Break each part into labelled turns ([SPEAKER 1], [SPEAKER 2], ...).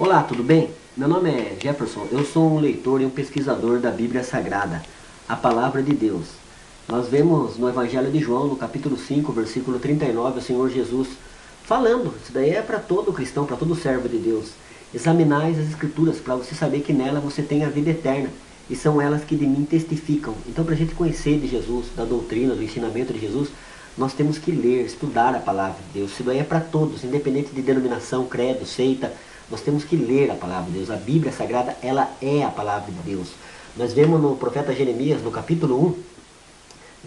[SPEAKER 1] Olá, tudo bem? Meu nome é Jefferson, eu sou um leitor e um pesquisador da Bíblia Sagrada, a Palavra de Deus. Nós vemos no Evangelho de João, no capítulo 5, versículo 39, o Senhor Jesus falando, isso daí é para todo cristão, para todo servo de Deus. Examinais as Escrituras para você saber que nela você tem a vida eterna, e são elas que de mim testificam. Então, para a gente conhecer de Jesus, da doutrina, do ensinamento de Jesus, nós temos que ler, estudar a Palavra de Deus. Isso daí é para todos, independente de denominação, credo, seita. Nós temos que ler a Palavra de Deus. A Bíblia Sagrada, ela é a Palavra de Deus. Nós vemos no profeta Jeremias, no capítulo 1,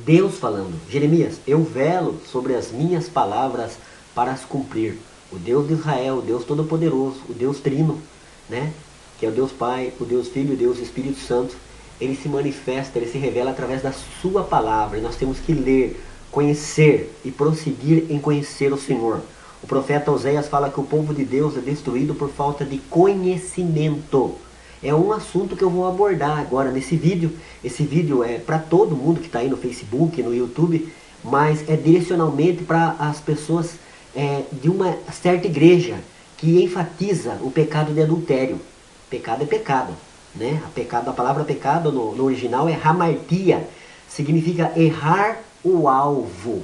[SPEAKER 1] Deus falando: Jeremias, eu velo sobre as minhas palavras para as cumprir. O Deus de Israel, o Deus Todo-Poderoso, o Deus Trino, né? Que é o Deus Pai, o Deus Filho, o Deus Espírito Santo. Ele se manifesta, ele se revela através da sua palavra. E nós temos que ler, conhecer e prosseguir em conhecer o Senhor. O profeta Oséias fala que o povo de Deus é destruído por falta de conhecimento. É um assunto que eu vou abordar agora nesse vídeo. Esse vídeo é para todo mundo que está aí no Facebook, no YouTube, mas é direcionalmente para as pessoas de uma certa igreja que enfatiza o pecado de adultério. Pecado é pecado, né? A palavra pecado no original é hamartia, significa errar o alvo.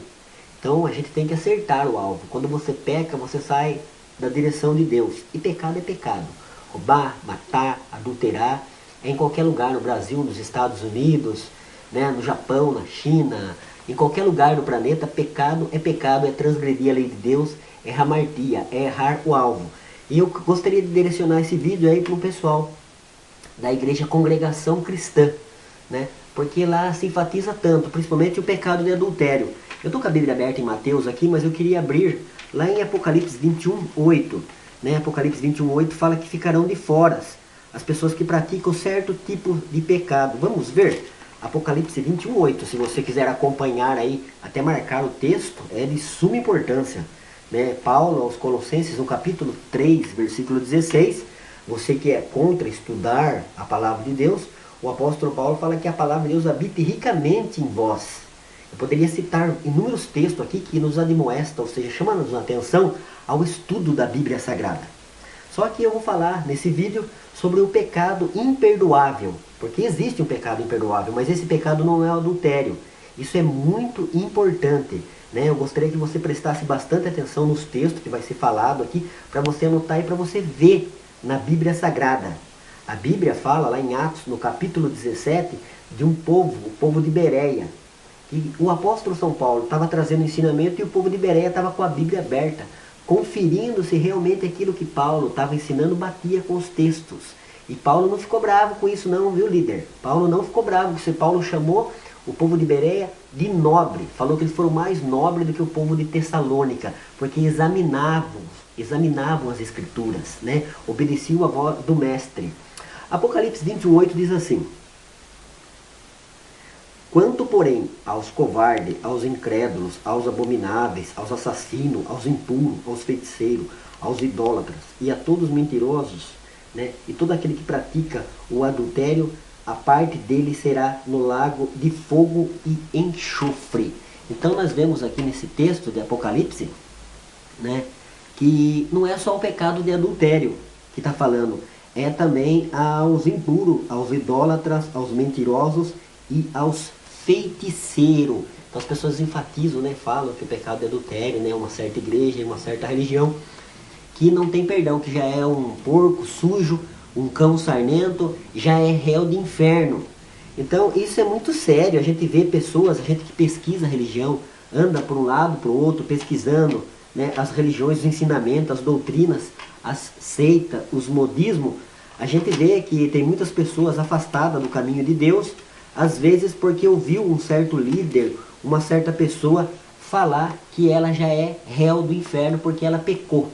[SPEAKER 1] Então a gente tem que acertar o alvo. Quando você peca, você sai da direção de Deus. E pecado é pecado. Roubar, matar, adulterar, é em qualquer lugar, no Brasil, nos Estados Unidos, né, no Japão, na China, em qualquer lugar do planeta, pecado, é transgredir a lei de Deus, é hamartia, é errar o alvo. E eu gostaria de direcionar esse vídeo aí para o pessoal da Igreja Congregação Cristã, né? Porque lá se enfatiza tanto, principalmente o pecado de adultério. Eu estou com a Bíblia aberta em Mateus aqui, mas eu queria abrir lá em Apocalipse 21:8. Né? Apocalipse 21:8 fala que ficarão de fora as pessoas que praticam certo tipo de pecado. Vamos ver? Apocalipse 21:8, se você quiser acompanhar aí, até marcar o texto, é de suma importância. Né? Paulo aos Colossenses, no capítulo 3, versículo 16, você que é contra estudar a palavra de Deus, o apóstolo Paulo fala que a palavra de Deus habite ricamente em vós. Eu poderia citar inúmeros textos aqui que nos admoestam, ou seja, chamam-nos a atenção ao estudo da Bíblia Sagrada. Só que eu vou falar nesse vídeo sobre o pecado imperdoável, porque existe um pecado imperdoável, mas esse pecado não é o adultério. Isso é muito importante, né? Eu gostaria que você prestasse bastante atenção nos textos que vai ser falado aqui, para você anotar e para você ver na Bíblia Sagrada. A Bíblia fala lá em Atos, no capítulo 17, de um povo, o povo de Bereia. E o apóstolo São Paulo estava trazendo ensinamento e o povo de Bereia estava com a Bíblia aberta, conferindo se realmente aquilo que Paulo estava ensinando batia com os textos. E Paulo não ficou bravo com isso não, viu, líder? Paulo não ficou bravo, porque Paulo chamou o povo de Bereia de nobre. Falou que eles foram mais nobres do que o povo de Tessalônica, porque examinavam as escrituras, né? Obedeciam a voz do mestre. Apocalipse 21:8 diz assim: quanto, porém, aos covardes, aos incrédulos, aos abomináveis, aos assassinos, aos impuros, aos feiticeiros, aos idólatras e a todos os mentirosos, né, e todo aquele que pratica o adultério, a parte dele será no lago de fogo e enxofre. Então nós vemos aqui nesse texto de Apocalipse, né, que não é só o pecado de adultério que está falando, é também aos impuros, aos idólatras, aos mentirosos e aos feiticeiros. Então as pessoas enfatizam, né, falam que o pecado de adultério, né, uma certa igreja, uma certa religião, que não tem perdão, que já é um porco sujo, um cão sarnento, já é réu de inferno. Então isso é muito sério. A gente vê pessoas, a gente que pesquisa a religião, anda por um lado, para o outro, pesquisando, né, as religiões, os ensinamentos, as doutrinas, as seitas, os modismos. A gente vê que tem muitas pessoas afastadas do caminho de Deus, às vezes porque ouviu um certo líder, uma certa pessoa falar que ela já é réu do inferno porque ela pecou.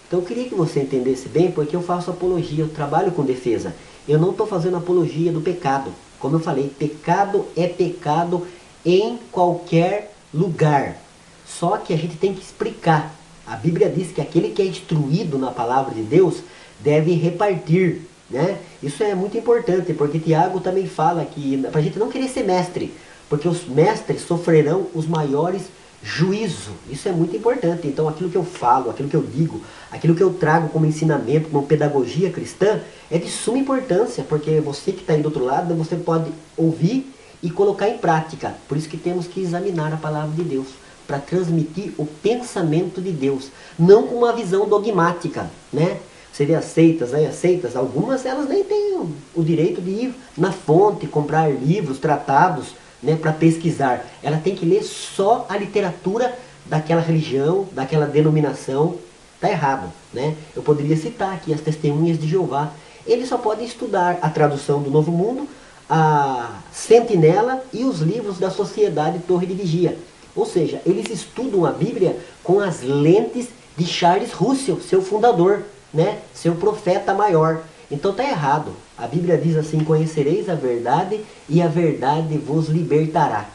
[SPEAKER 1] Então eu queria que você entendesse bem, porque eu faço apologia, eu trabalho com defesa. Eu não estou fazendo apologia do pecado. Como eu falei, pecado é pecado em qualquer lugar. Só que a gente tem que explicar. A Bíblia diz que aquele que é instruído na palavra de Deus deve repartir, né? Isso é muito importante, porque Tiago também fala que para a gente não querer ser mestre, porque os mestres sofrerão os maiores juízo. Isso é muito importante. Então aquilo que eu falo, aquilo que eu digo, aquilo que eu trago como ensinamento, como pedagogia cristã, é de suma importância, porque você que está aí do outro lado, você pode ouvir e colocar em prática. Por isso que temos que examinar a palavra de Deus, para transmitir o pensamento de Deus, não com uma visão dogmática, né? Você vê as seitas, algumas elas nem têm o direito de ir na fonte, comprar livros, tratados, né, para pesquisar. Ela tem que ler só a literatura daquela religião, daquela denominação. Está errado, né? Eu poderia citar aqui as testemunhas de Jeová. Eles só podem estudar a tradução do Novo Mundo, a Sentinela e os livros da Sociedade Torre de Vigia. Ou seja, eles estudam a Bíblia com as lentes de Charles Russell, seu fundador, né? Seu profeta maior. Então está errado. A Bíblia diz assim: conhecereis a verdade e a verdade vos libertará.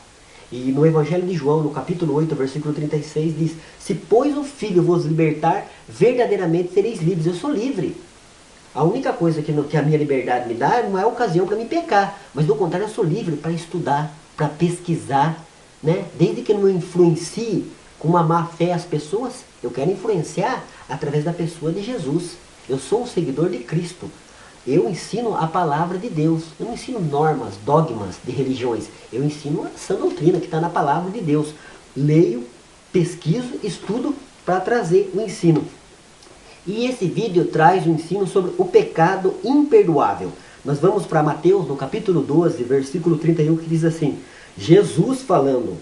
[SPEAKER 1] E no Evangelho de João, no capítulo 8, versículo 36, diz: se pois o Filho vos libertar, verdadeiramente sereis livres. Eu sou livre. A única coisa que a minha liberdade me dá não é ocasião para me pecar, mas do contrário eu sou livre para estudar, para pesquisar, né? Desde que não influencie com uma má fé as pessoas, eu quero influenciar através da pessoa de Jesus. Eu sou um seguidor de Cristo. Eu ensino a palavra de Deus. Eu não ensino normas, dogmas de religiões. Eu ensino a sã doutrina que está na palavra de Deus. Leio, pesquiso, estudo para trazer o ensino. E esse vídeo traz o ensino sobre o pecado imperdoável. Nós vamos para Mateus, no capítulo 12, versículo 31, que diz assim: Jesus falando: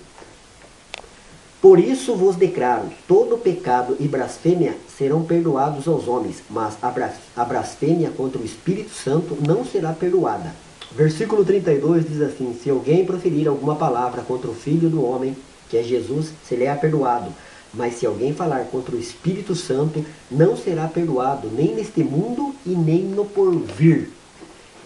[SPEAKER 1] por isso vos declaro, todo pecado e blasfêmia serão perdoados aos homens, mas a blasfêmia contra o Espírito Santo não será perdoada. Versículo 32 diz assim: se alguém proferir alguma palavra contra o Filho do Homem, que é Jesus, se lhe é perdoado. Mas se alguém falar contra o Espírito Santo, não será perdoado, nem neste mundo e nem no porvir.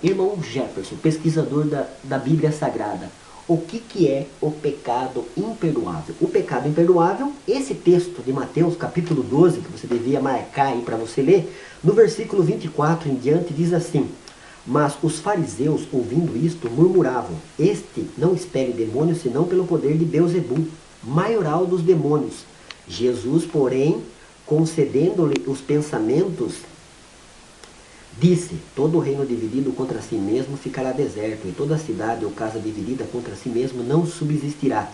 [SPEAKER 1] Irmão Jefferson, pesquisador da Bíblia Sagrada, o que é o pecado imperdoável? O pecado imperdoável, esse texto de Mateus, capítulo 12, que você devia marcar aí para você ler, no versículo 24 em diante, diz assim: mas os fariseus, ouvindo isto, murmuravam: este não expele demônios, senão pelo poder de Beelzebul, maioral dos demônios. Jesus, porém, concedendo-lhe os pensamentos, disse: todo reino dividido contra si mesmo ficará deserto, e toda cidade ou casa dividida contra si mesmo não subsistirá.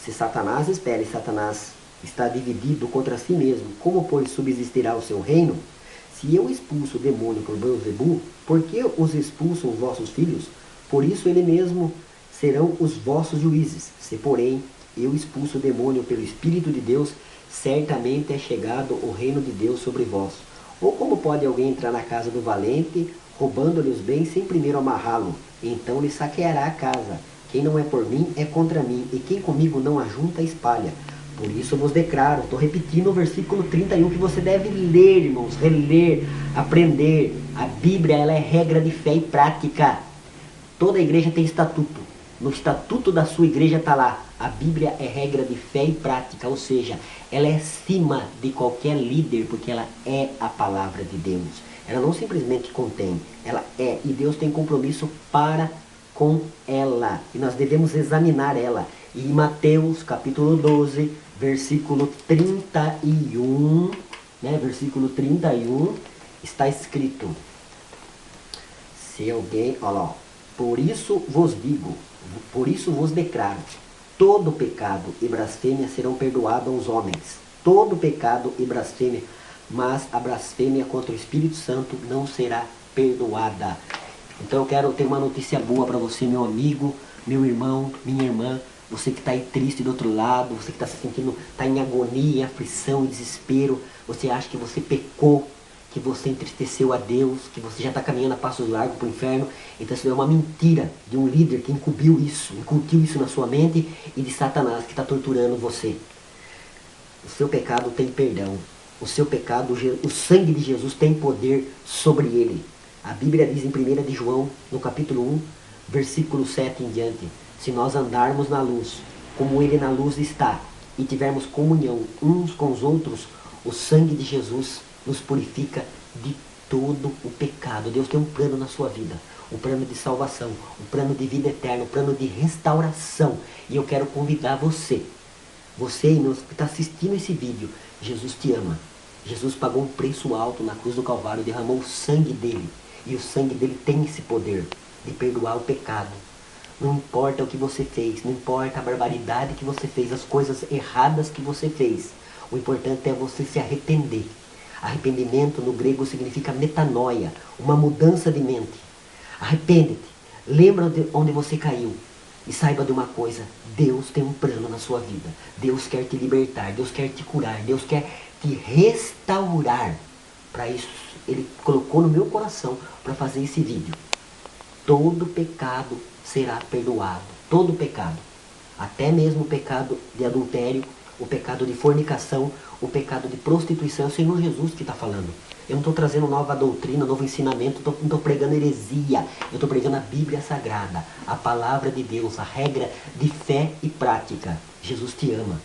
[SPEAKER 1] Se Satanás espera e Satanás está dividido contra si mesmo, como, pois, subsistirá o seu reino? Se eu expulso o demônio por Beelzebul, por que os expulsam os vossos filhos? Por isso ele mesmo serão os vossos juízes. Se, porém, eu expulso o demônio pelo Espírito de Deus, certamente é chegado o reino de Deus sobre vós. Ou como pode alguém entrar na casa do valente, roubando-lhe os bens, sem primeiro amarrá-lo? Então lhe saqueará a casa. Quem não é por mim, é contra mim, e quem comigo não ajunta, espalha. Por isso eu vos declaro, estou repetindo o versículo 31, que você deve ler, irmãos, reler, aprender. A Bíblia, ela é regra de fé e prática. Toda igreja tem estatuto. No estatuto da sua igreja está lá: a Bíblia é regra de fé e prática, ou seja, ela é acima de qualquer líder, porque ela é a palavra de Deus. Ela não simplesmente contém, ela é, e Deus tem compromisso para com ela, e nós devemos examinar ela. E em Mateus capítulo 12, versículo 31, versículo 31, está escrito: se alguém, olha lá, por isso vos digo, por isso vos declaro, todo pecado e blasfêmia serão perdoados aos homens. Todo pecado e blasfêmia, mas a blasfêmia contra o Espírito Santo não será perdoada. Então eu quero ter uma notícia boa para você, meu amigo, meu irmão, minha irmã. Você que está aí triste do outro lado, você que está se sentindo, está em agonia, aflição e desespero. Você acha que você pecou, que você entristeceu a Deus, que você já está caminhando a passos largos para o inferno. Então isso é uma mentira de um líder que incutiu isso, incutiu isso na sua mente, e de Satanás que está torturando você. O seu pecado tem perdão. O seu pecado, o sangue de Jesus tem poder sobre ele. A Bíblia diz em 1 de João, no capítulo 1, versículo 7 em diante: se nós andarmos na luz, como ele na luz está, e tivermos comunhão uns com os outros, o sangue de Jesus nos purifica de todo o pecado. Deus tem um plano na sua vida, um plano de salvação, um plano de vida eterna, um plano de restauração. E eu quero convidar você Você, irmãos, que está assistindo esse vídeo, Jesus te ama. Jesus pagou um preço alto na cruz do Calvário, derramou o sangue dele. E o sangue dele tem esse poder de perdoar o pecado. Não importa o que você fez, não importa a barbaridade que você fez, as coisas erradas que você fez. O importante é você se arrepender. Arrependimento no grego significa metanoia, uma mudança de mente. Arrepende-te, lembra de onde você caiu e saiba de uma coisa, Deus tem um plano na sua vida. Deus quer te libertar, Deus quer te curar, Deus quer te restaurar. Para isso, Ele colocou no meu coração para fazer esse vídeo. Todo pecado será perdoado, todo pecado. Até mesmo o pecado de adultério, o pecado de fornicação, o pecado de prostituição. É o Senhor Jesus que está falando. Eu não estou trazendo nova doutrina, novo ensinamento, não estou pregando heresia. Eu estou pregando a Bíblia Sagrada, a palavra de Deus, a regra de fé e prática. Jesus te ama,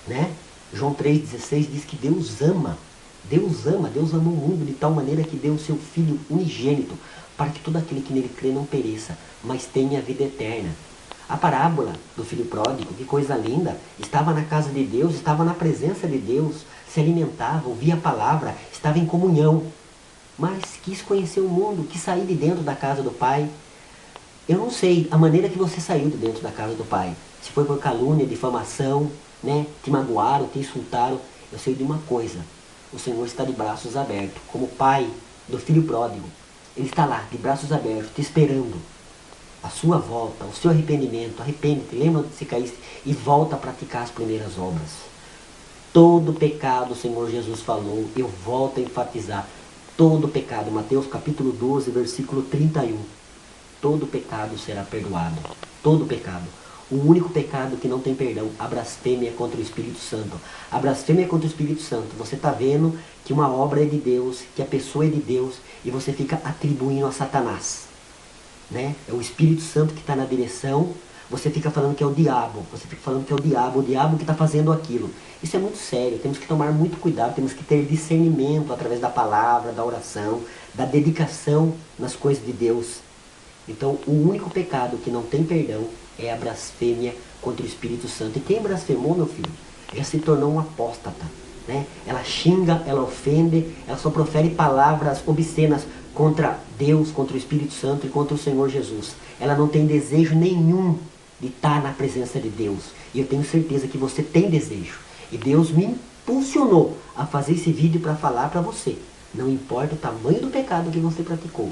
[SPEAKER 1] né? João 3,16 diz que Deus ama. Deus amou o mundo de tal maneira que deu o seu Filho unigênito, para que todo aquele que nele crê não pereça, mas tenha a vida eterna. A parábola do filho pródigo, que coisa linda, estava na casa de Deus, estava na presença de Deus, se alimentava, ouvia a palavra, estava em comunhão, mas quis conhecer o mundo, quis sair de dentro da casa do Pai. Eu não sei a maneira que você saiu de dentro da casa do Pai, se foi por calúnia, difamação, né? Te magoaram, te insultaram. Eu sei de uma coisa, o Senhor está de braços abertos, como pai do filho pródigo. Ele está lá, de braços abertos, te esperando. A sua volta, o seu arrependimento. Arrepende-te, lembra de se caísse e volta a praticar as primeiras obras. Todo pecado, o Senhor Jesus falou, eu volto a enfatizar. Todo pecado, Mateus capítulo 12, versículo 31. Todo pecado será perdoado. Todo pecado. O único pecado que não tem perdão, a blasfêmia contra o Espírito Santo. A blasfêmia contra o Espírito Santo. Você está vendo que uma obra é de Deus, que a pessoa é de Deus, e você fica atribuindo a Satanás. Né? É o Espírito Santo que está na direção, você fica falando que é o diabo, você fica falando que é o diabo que está fazendo aquilo. Isso é muito sério, temos que tomar muito cuidado, temos que ter discernimento através da palavra, da oração, da dedicação nas coisas de Deus. Então, o único pecado que não tem perdão é a blasfêmia contra o Espírito Santo. E quem blasfemou, meu filho, já se tornou um apóstata. Né? Ela xinga, ela ofende, ela só profere palavras obscenas contra Deus, contra o Espírito Santo e contra o Senhor Jesus. Ela não tem desejo nenhum de estar na presença de Deus. E eu tenho certeza que você tem desejo. E Deus me impulsionou a fazer esse vídeo para falar para você. Não importa o tamanho do pecado que você praticou.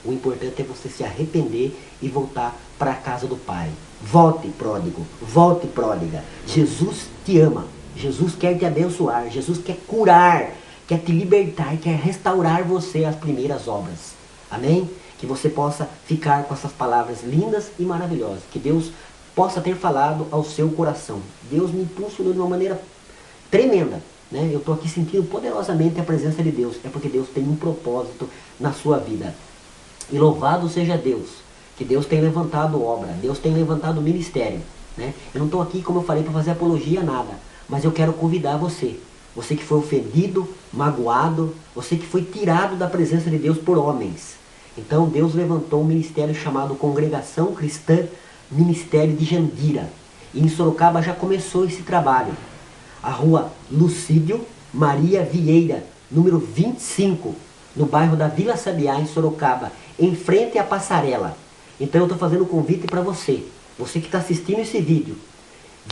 [SPEAKER 1] O importante é você se arrepender e voltar para a casa do Pai. Volte, pródigo. Volte, pródiga. Jesus te ama. Jesus quer te abençoar. Jesus quer curar. Quer te libertar. Quer restaurar você às primeiras obras. Amém? Que você possa ficar com essas palavras lindas e maravilhosas. Que Deus possa ter falado ao seu coração. Deus me impulsionou de uma maneira tremenda. Né? Eu estou aqui sentindo poderosamente a presença de Deus. É porque Deus tem um propósito na sua vida. E louvado seja Deus, que Deus tem levantado obra, Deus tem levantado ministério. Né? Eu não estou aqui, como eu falei, para fazer apologia a nada, mas eu quero convidar você, você que foi ofendido, magoado, você que foi tirado da presença de Deus por homens. Então Deus levantou um ministério chamado Congregação Cristã Ministério de Jandira. E em Sorocaba já começou esse trabalho. A rua Lucídio Maria Vieira, número 25, no bairro da Vila Sabiá, em Sorocaba, em frente à passarela. Então eu estou fazendo um convite para você, você que está assistindo esse vídeo.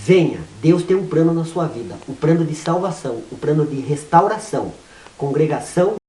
[SPEAKER 1] Venha, Deus tem um plano na sua vida, um plano de salvação, um plano de restauração. Congregação